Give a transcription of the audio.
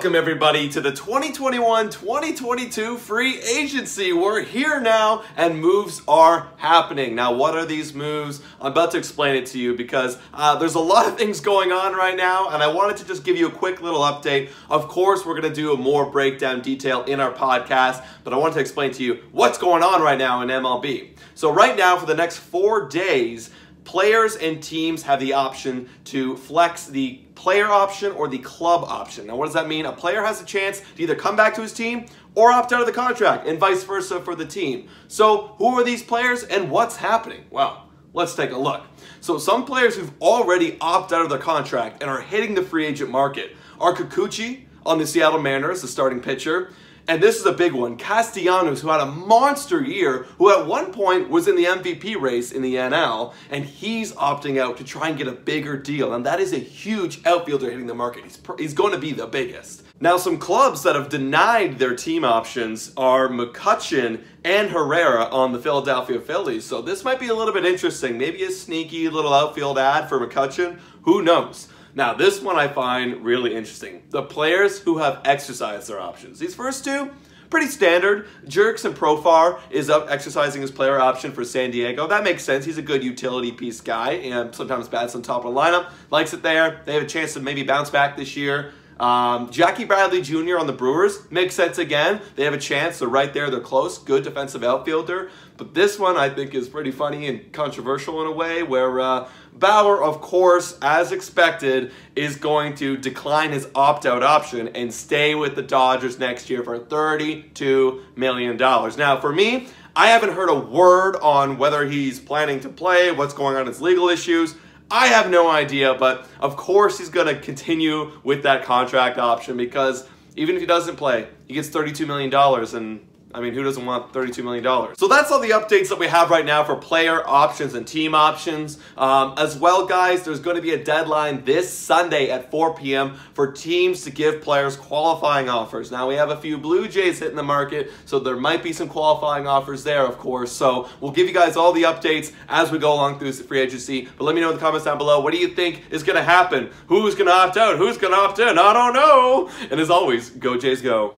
Welcome everybody to the 2021-2022 free agency. We're here now and moves are happening. Now what are these moves? I'm about to explain it to you because there's a lot of things going on right now and I wanted to just give you a quick little update. Of course we're going to do a more breakdown detail in our podcast, but I wanted to explain to you what's going on right now in MLB. So right now for the next 4 days, players and teams have the option to flex the player option or the club option. Now what does that mean? A player has a chance to either come back to his team or opt out of the contract and vice versa for the team. So who are these players and what's happening? Well, let's take a look. So some players who've already opted out of their contract and are hitting the free agent market are Kikuchi on the Seattle Mariners, the starting pitcher. And this is a big one, Castellanos, who had a monster year, who at one point was in the MVP race in the NL, and he's opting out to try and get a bigger deal. And that is a huge outfielder hitting the market. He's going to be the biggest. Now, some clubs that have denied their team options are McCutchen and Herrera on the Philadelphia Phillies. So this might be a little bit interesting. Maybe a sneaky little outfield ad for McCutchen. Who knows? Now, this one I find really interesting. The players who have exercised their options. These first two, pretty standard. Jerks and Profar is up exercising his player option for San Diego. That makes sense. He's a good utility piece guy and sometimes bats on top of the lineup. Likes it there. They have a chance to maybe bounce back this year. Jackie Bradley Jr. on the Brewers makes sense again. They have a chance. They're right there. They're close. Good defensive outfielder. But this one I think is pretty funny and controversial in a way where Bauer, of course, as expected, is going to decline his opt-out option and stay with the Dodgers next year for $32 million. Now, for me, I haven't heard a word on whether he's planning to play, what's going on in his legal issues. I have no idea, but of course he's going to continue with that contract option because even if he doesn't play, he gets $32 million and I mean, who doesn't want $32 million? So that's all the updates that we have right now for player options and team options. As well, guys, there's going to be a deadline this Sunday at 4 p.m. for teams to give players qualifying offers. Now, we have a few Blue Jays hitting the market, so there might be some qualifying offers there, of course. So we'll give you guys all the updates as we go along through this free agency. But let me know in the comments down below, what do you think is going to happen? Who's going to opt out? Who's going to opt in? I don't know. And as always, go Jays, go.